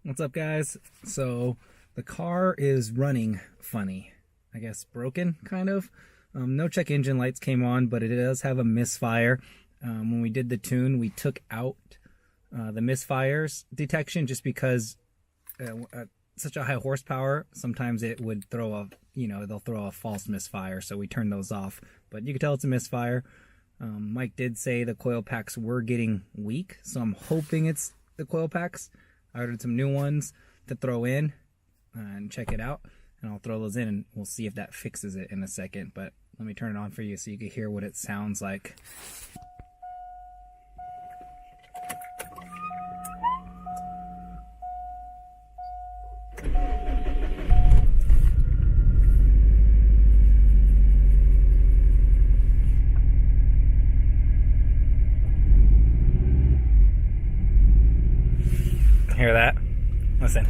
What's up, guys? So the car is running funny. I guess broken, kind of. No check engine lights came on, but it does have a misfire. When we did the tune, we took out the misfires detection just because such a high horsepower, sometimes it would throw a, they'll throw a false misfire. So we turned those off, but you can tell it's a misfire. Mike did say the coil packs were getting weak, so I'm hoping it's the coil packs. I ordered some new ones to throw in and check it out, and I'll throw those in and we'll see if that fixes it in a second. But let me turn it on for you so you can hear what it sounds like. Hear that? Listen.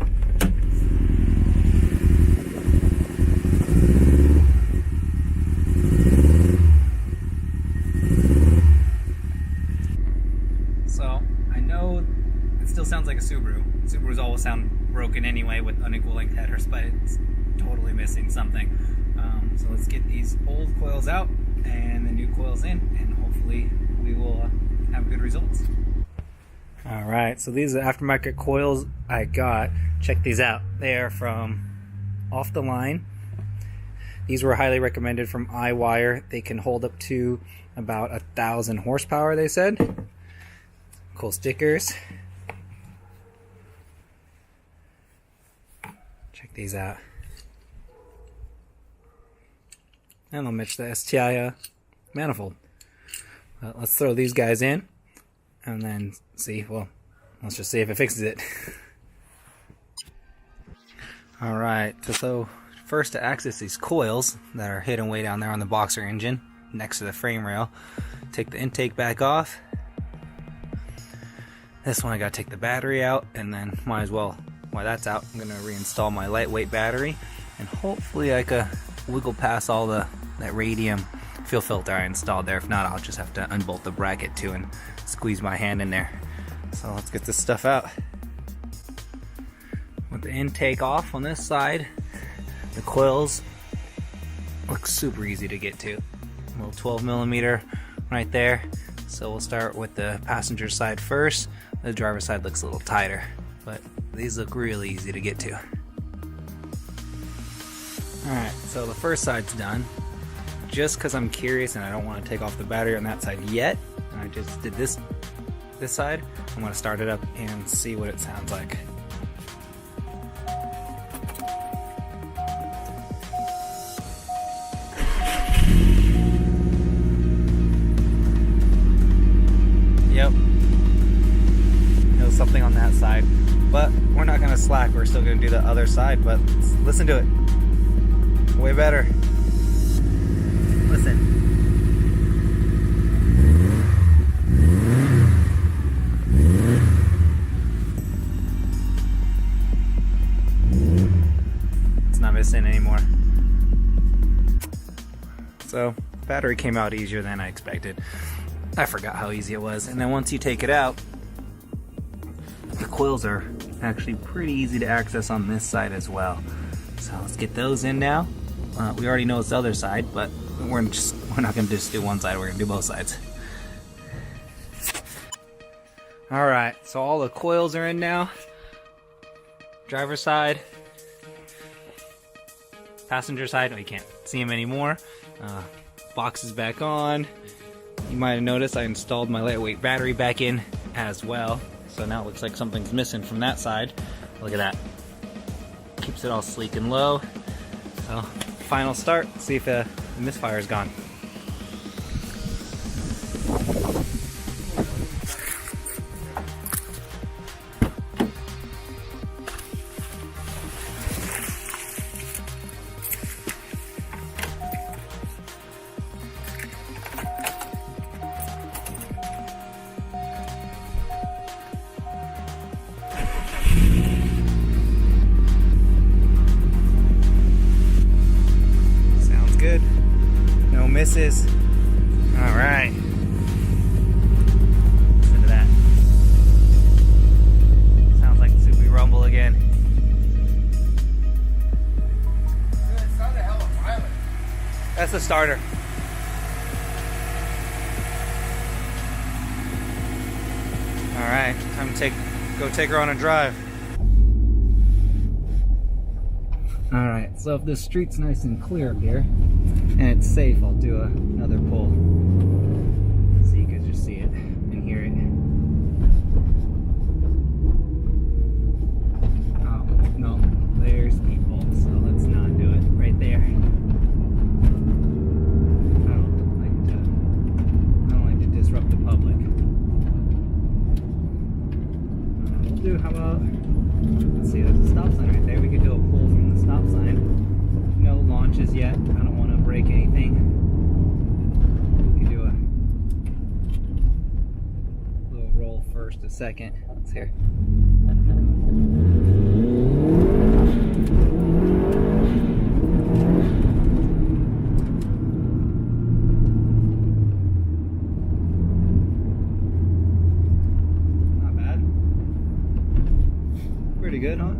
So, I know it still sounds like a Subaru. Subarus always sound broken anyway with unequal length headers, but it's totally missing something. So let's get these old coils out and the new coils in, and hopefully we will have good results. Alright, so these are aftermarket coils I got. Check these out. They are from Off the Line. These were highly recommended from iWire. They can hold up to about 1,000 horsepower, they said. Cool stickers. Check these out. And they'll match the STI manifold. Let's throw these guys in and then see, well, let's just see if it fixes it. Alright, so first, to access these coils that are hidden way down there on the boxer engine next to the frame rail, take the intake back off. This one I gotta take the battery out, and then might as well, while that's out, I'm gonna reinstall my lightweight battery, and hopefully I could wiggle past all that radium fuel filter I installed there. If not, I'll just have to unbolt the bracket too and squeeze my hand in there. So let's get this stuff out. With the intake off on this side, the coils look super easy to get to. A little 12 millimeter right there. So we'll start with the passenger side first. The driver's side looks a little tighter, but these look really easy to get to. Alright, so the first side's done. Just because I'm curious and I don't want to take off the battery on that side yet, and I just did this side, I'm going to start it up and see what it sounds like. Yep, there's something on that side, but we're not going to slack. We're still going to do the other side, but listen to it. Way better. Listen. It's not missing anymore. So, battery came out easier than I expected. I forgot how easy it was. And then once you take it out, the coils are actually pretty easy to access on this side as well. So let's get those in now. We already know it's the other side, but we're not going to just do one side, we're going to do both sides. Alright, so all the coils are in now. Driver's side. Passenger side, oh, you can't see them anymore. Box is back on. You might have noticed I installed my lightweight battery back in as well. So now it looks like something's missing from that side. Look at that. Keeps it all sleek and low. So, final start, see if the misfire is gone. Sounds good. No misses. All right. Listen to that. Sounds like the Subaru rumble again. the starter. All right, time to go take her on a drive. All right, so if the street's nice and clear up here and it's safe, I'll do another pull so you can just see it and hear it. Oh, no, there's people, so let's not do it right there. I don't like to disrupt the public. We'll do, how about, let's see, there's a stop sign right there. We could do a pull from the stop sign. No launches yet. I don't want to break anything. We could do a little roll first, a second. Let's hear. Not bad. Pretty good, huh?